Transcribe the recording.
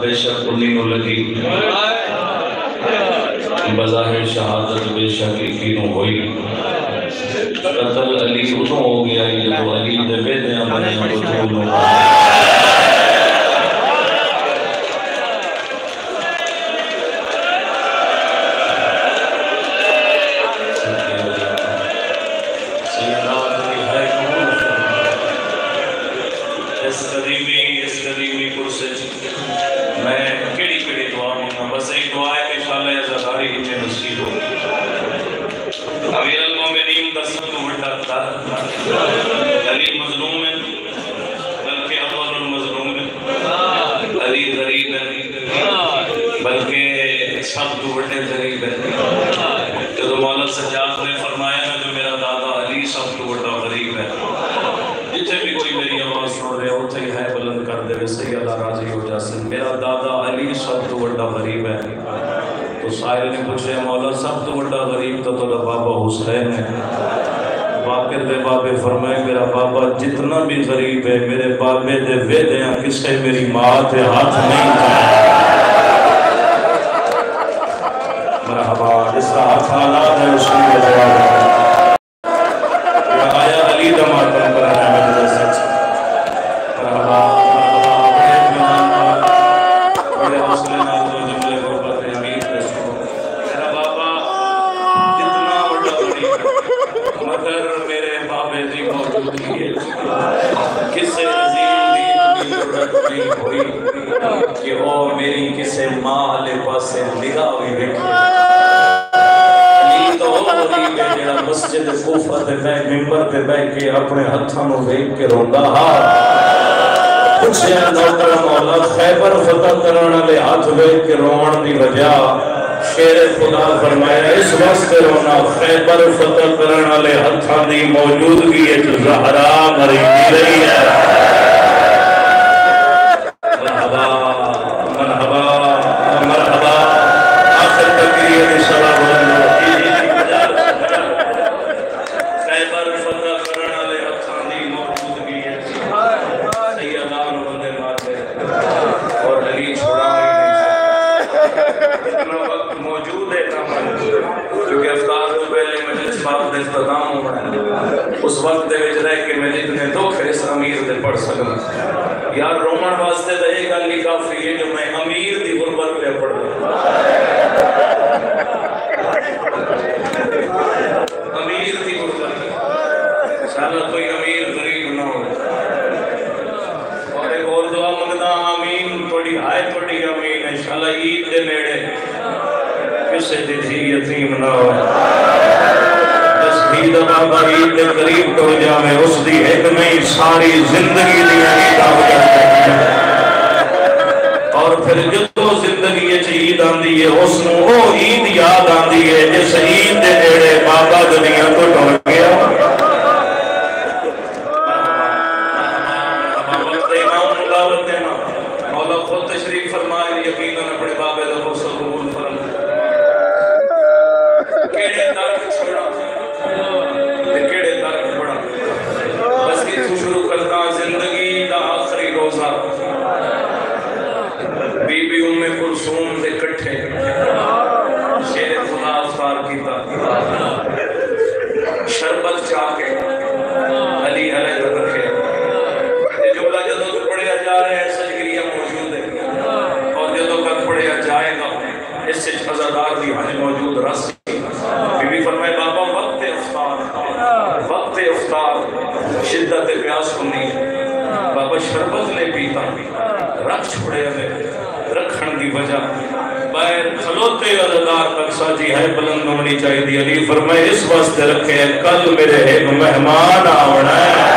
بے شک انہیں نو لگی بظاہر شہادت بے شک یقین ہوئی قتل علی ادھوں ہو گیا جب علی دے بیدیاں بنے بطول ہو علی مظلوم ہے بلکہ اول المظلوم ہے علی غریب ہے بلکہ سب تو بڑے غریب ہے جو مولا سجاد نے فرمایا ہے جو میرا دادا علی سب تو بڑا غریب ہے جتنے بھی کوئی میری آواز سن رہے ہوتے ہی ہے بلند کر دے ویسے اللہ راضی ہو جاسے میرا دادا علی سب تو بڑا غریب ہے تو سائل نے پوچھے مولا سب تو بڑا غریب تو بابا حسین ہے باقر دے بابے فرمائے میرا بابا جتنا بھی غریب ہے میرے بابے دے ویدیاں کسے میری ماں تے ہاتھ نہیں مرحبا جس کا ہاتھ حالات ہے اس کی جواب ہے آیا علی دا ماتم پر ہے مجھے سچ مرحبا بڑے حوصلے نال دو جملے غربت امیر دے سو میرا بابا جتنا بڑا غریب مگر میرے بابے دی موجودگی ہے کسے عظیم دی ضرورت نہیں ہوئی کہ وہ میری کسے ماں لے پاسے نگاہ ہوئی دیکھے علی تو غریب ہے جڑا مسجد کوفہ تے بیٹھ ممبر تے بیٹھ کے اپنے ہتھاں نوں دیکھ کے روندا پوچھیا نوکر مولا خیبر فتح کرن والے ہاتھ دیکھ کے رون دی وجہ شیر خدا فرمایا اس واسطے رونا خیبر فتح کرن والے ہتھاں دی موجودگی ہے جو زہرا مری رہی ہے مرحبا مرحبا مرحبا آخر تقریر دی صلاح خیبر فتح کرن والے ہتھاں دی موجودگی ہے سیدان بندے ماتے اور علی چھوڑا اتنا وقت موجود ہے کیونکہ افطار تو پہلے مجلس باب دے اختتام ہو رہا ہے اس وقت دے وچ رہ کے میں جتنے دکھ اس امیر دے پڑھ سکوں یار رومن واسطے تو یہ گل ہی کافی ہے جو میں امیر دی غربت پہ پڑھ دوں امیر دی غربت انشاءاللہ کوئی امیر غریب نہ ہو اور ایک اور دعا منگتا آمین تھوڑی ہائے تھوڑی آمین انشاءاللہ عید دے نیڑے کسے دی تھی یتیم نہ ہو جس بھی بابا عید دے قریب تو جاوے اس دی ایک میں ساری زندگی دیا عید آ جاتے ہیں اور پھر جو زندگی عید آندی ہے اس نو وہ عید یاد آندی ہے جس عید دے نیڑے بابا دنیا کو ڈھول گیا مولا خود تشریف فرمائے یقیناً اپنے بابے دا حسن قبول فرم کیڑے درد چھوڑا کیڑے درد پڑا بس کی تو شروع کرتا زندگی دا آخری روزہ بی بی ام کلثوم دے کٹھے شیر خدا افطار کیتا شربت چاہ کے علی علیہ رکھے یہ جملہ جدوں تو پڑھیا جا رہے ہیں سجگریہ موجود ہے اور جدوں تک پڑھیا جائے گا اس سے عزادار بھی حج موجود رس بی بی فرمائے بابا وقت افطار شدت پیاس کنی بابا شربت نے پیتا رکھ چھوڑے ہمیں رکھن دی وجہ باہر کھلوتے عزادار تک ساجی ہے بلند ہونی چاہیے علی فرمائے اس واسطے رکھے کل میرے ایک مہمان آونا ہے